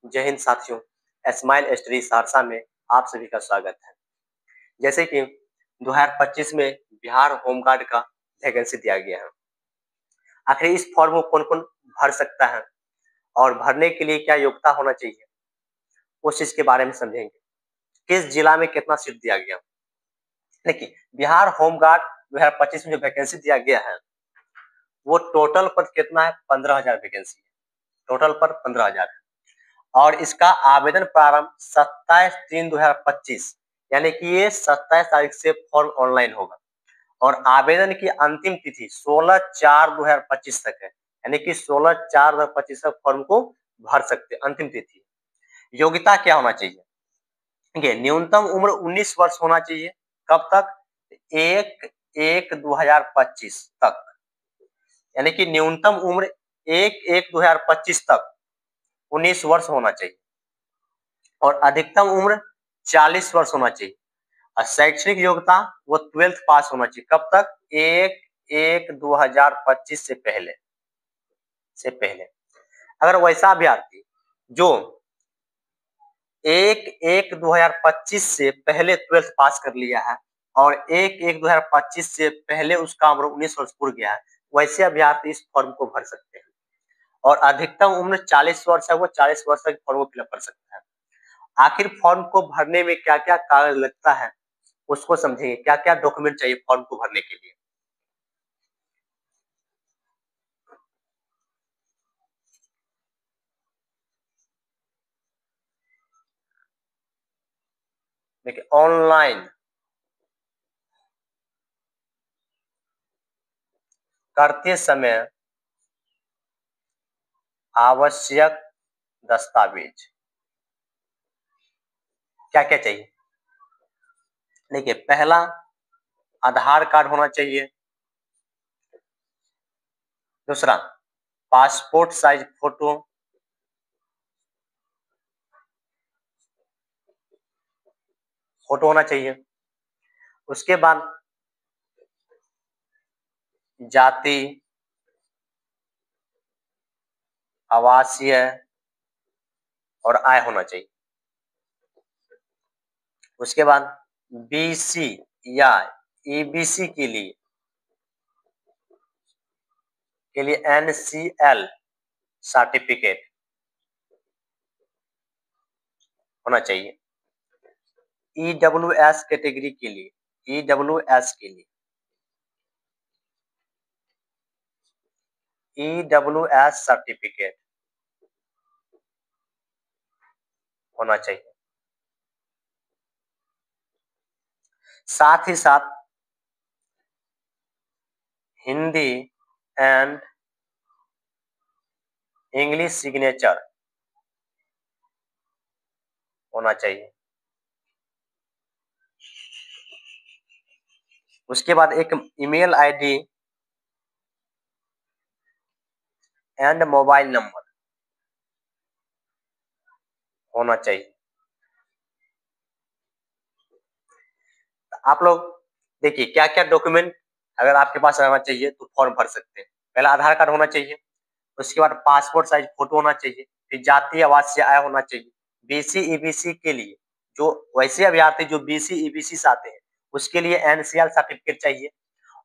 जय हिंद साथियों, smile study Saharsa में आप सभी का स्वागत है। जैसे कि 2025 में बिहार होमगार्ड का वैकेंसी दिया गया है। आखिर इस फॉर्म को कौन-कौन भर सकता है और भरने के लिए क्या योग्यता होना चाहिए, उस चीज के बारे में समझेंगे। किस जिला में कितना सीट दिया गया। देखिए, बिहार होमगार्ड 2025 में जो वैकेंसी दिया गया है, वो टोटल पर कितना है? 15,000 वैकेंसी है। टोटल पर 15,000 है। और इसका आवेदन प्रारंभ 27/3/2025 यानी कि ये 27 तारीख से फॉर्म ऑनलाइन होगा और आवेदन की अंतिम तिथि 16/4/2025 तक है। यानी कि 16/4/2025 तक फॉर्म को भर सकते हैं। अंतिम तिथि। योग्यता क्या होना चाहिए? देखिए, न्यूनतम उम्र 19 वर्ष होना चाहिए। कब तक? 1/1/2025 तक। यानी कि न्यूनतम उम्र 1/1/2025 तक 19 वर्ष होना चाहिए और अधिकतम उम्र 40 वर्ष होना चाहिए। और शैक्षणिक योग्यता वो 12th पास होना चाहिए। कब तक? 1/1/2025 से पहले। अगर वैसा अभ्यर्थी जो 1/1/2025 से पहले 12th पास कर लिया है और 1/1/2025 से पहले उसका उम्र 19 वर्ष पूरा गया है, वैसे अभ्यर्थी इस फॉर्म को भर सकते हैं। और अधिकतम उम्र 40 वर्ष है, वो 40 वर्ष तक फॉर्म को फिलअप कर सकता है। आखिर फॉर्म को भरने में क्या-क्या कागज लगता है, उसको समझेंगे। क्या-क्या डॉक्यूमेंट चाहिए फॉर्म को भरने के लिए। देखिए, ऑनलाइन करते समय आवश्यक दस्तावेज क्या-क्या चाहिए? देखिए, पहला आधार कार्ड होना चाहिए। दूसरा, पासपोर्ट साइज फोटो। फोटो होना चाहिए। उसके बाद जाति, आवासीय और आय होना चाहिए। उसके बाद बीसी या ईबीसी के लिए एनसीएल सर्टिफिकेट होना चाहिए। ईडब्ल्यूएस कैटेगरी के लिए ईडब्ल्यूएस सर्टिफिकेट होना चाहिए। साथ ही साथ हिंदी एंड इंग्लिश सिग्नेचर होना चाहिए। उसके बाद एक email ID and mobile number होना चाहिए। आप लोग देखिए, क्या-क्या डॉक्यूमेंट अगर आपके पास रहना चाहिए तो फॉर्म भर सकते हैं। पहला आधार कार्ड होना चाहिए। उसके बाद पासपोर्ट साइज फोटो होना चाहिए। फिर जाति, आवासीय, आय होना चाहिए। बीसी ईबीसी के लिए जो वैसे अभ्यर्थी जो बीसी ईबीसी से आते हैं, उसके लिए एनसीएल सर्टिफिकेट चाहिए।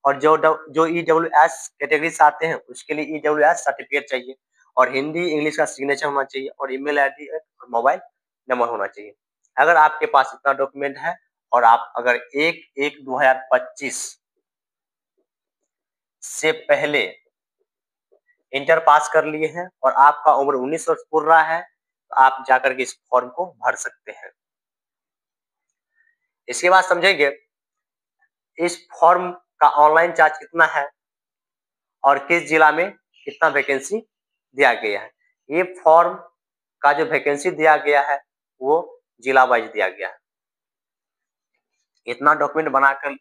और जो ईडब्ल्यूएस कैटेगरी से आते हैं, उसके लिए ईडब्ल्यूएस सर्टिफिकेट चाहिए। और हिंदी इंग्लिश का सिग्नेचर होना चाहिए और ईमेल आईडी और मोबाइल नंबर होना चाहिए। अगर आपके पास इतना डॉक्यूमेंट है और आप अगर 1/1/2025 से पहले इंटर पास कर लिए हैं और आपका उम्र 19 वर्ष पूरा रहा है, तो आप जाकर के इस फॉर्म को भर सकते हैं। इसके बाद समझेंगे इस फॉर्म का ऑनलाइन चार्ज कितना है और किस जिला में कितना वैकेंसी दिया गया है। ये फॉर्म का जो वैकेंसी दिया गया है वो जिला वाइज दिया गया है। इतना डॉक्यूमेंट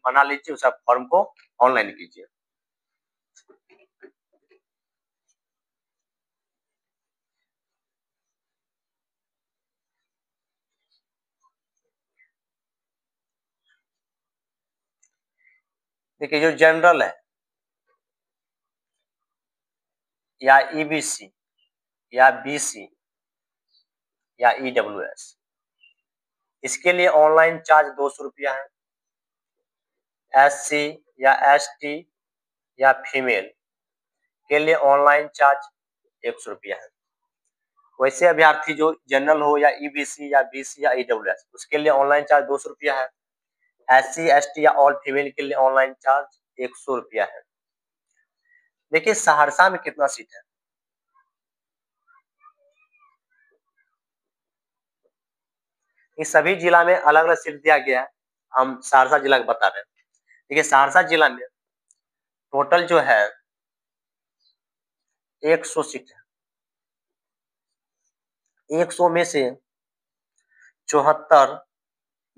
बना लीजिए, उस फॉर्म को ऑनलाइन कीजिए। देखिए, जो जनरल है या ईबीसी या बीसी या EWS। इसके लिए ऑनलाइन चार्ज 200 रुपया है। SC या ST या फीमेल के लिए ऑनलाइन चार्ज 100 रुपया है। वैसे अभ्यर्थी जो जनरल हो या EBC या BC या EWS उसके लिए ऑनलाइन चार्ज 200 रुपया है। SC ST या ऑल फीमेल के लिए ऑनलाइन चार्ज 100 रुपया है। देखिए सहरसा में कितना सीट है। इस सभी जिला में अलग अलग सीट दिया गया है, हम सहरसा जिला का बता रहे हैं। देखिए सहरसा जिला में टोटल जो है 100 सीट है। 100 में से 74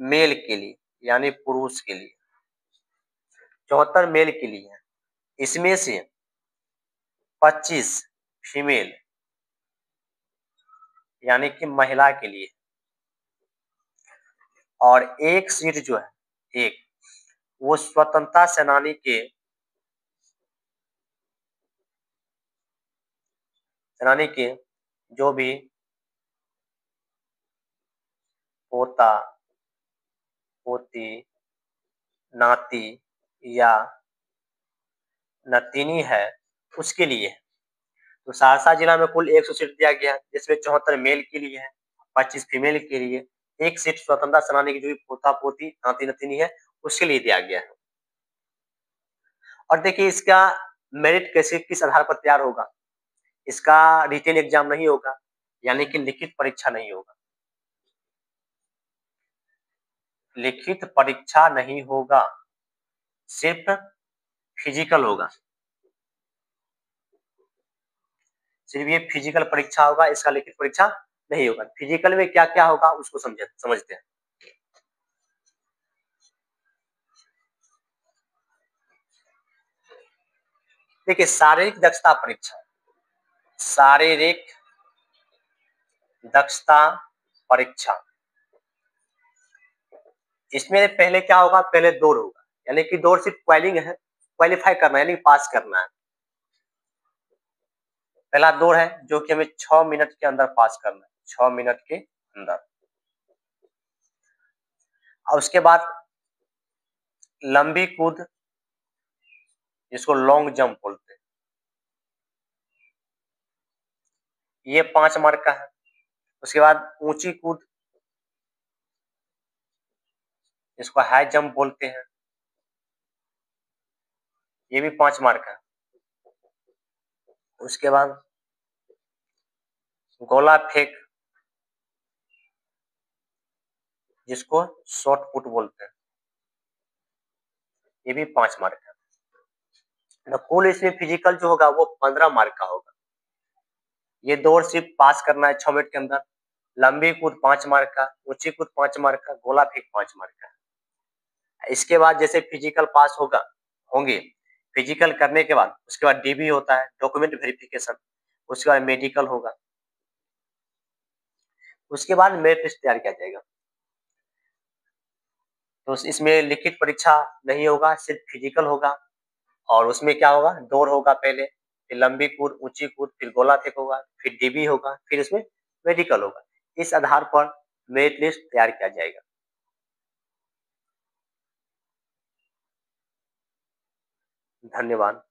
मेल के लिए यानी पुरुष के लिए, 74 मेल के लिए है। इसमें से 25 फीमेल यानी कि महिला के लिए, और एक सीट जो है एक वो स्वतंत्रता सेनानी के जो भी पोता पोती नाती या नतीनी है उसके लिए है। तो सहरसा जिला में कुल 100 सीट दिया गया है, जिसमें 74 मेल के लिए है, 25 फीमेल के लिए, एक सीट स्वतंत्रता सेनानी की जो भी पोता पोती नाती नतीनी है उसके लिए दिया गया है। और देखिए इसका मेरिट कैसे किस आधार पर तैयार होगा। इसका रिटेन एग्जाम नहीं होगा, यानी कि लिखित परीक्षा नहीं होगा। लिखित परीक्षा नहीं होगा, सिर्फ फिजिकल होगा। सिर्फ ये फिजिकल परीक्षा होगा, इसका लिखित परीक्षा नहीं होगा। फिजिकल में क्या क्या होगा उसको समझते हैं। देखिए शारीरिक दक्षता परीक्षा, शारीरिक दक्षता परीक्षा, इसमें पहले क्या होगा, पहले दौड़ होगा, यानी कि दौड़ सिर्फ क्वालिफाई करना है, यानी पास करना है। पहला दौड़ है जो कि हमें 6 मिनट के अंदर पास करना है, 6 मिनट के अंदर। और उसके बाद लंबी कूद, जिसको लॉन्ग जंप बोलते हैं, ये 5 मार्क का है। उसके बाद ऊंची कूद, जिसको हाई जंप बोलते हैं, ये भी 5 मार्क का है। उसके बाद गोला फेंक, जिसको शॉर्ट पुट बोलते हैं, ये भी 5 मार्क का है। तो कुल इसमें फिजिकल जो होगा वो 15 मार्क का होगा। ये दौड़ सिर्फ पास करना है 6 मिनट के अंदर। लंबी कूद 5 मार्क का, ऊंची कूद 5 मार्क का, गोला फेंक 5 मार्क का। इसके बाद जैसे फिजिकल पास होंगे, फिजिकल करने के बाद उसके बाद DB होता है, डॉक्यूमेंट वेरिफिकेशन। उसके बाद मेडिकल होगा। उसके बाद मेरिट लिस्ट तैयार किया जाएगा। तो इसमें लिखित परीक्षा नहीं होगा, सिर्फ फिजिकल होगा। और उसमें क्या होगा, दौड़ होगा पहले, फिर लंबी कूद, ऊंची कूद, फिर गोला फेंक होगा, फिर DB होगा, फिर उसमें मेडिकल होगा। इस आधार पर मेरिट लिस्ट तैयार किया जाएगा। धन्यवाद।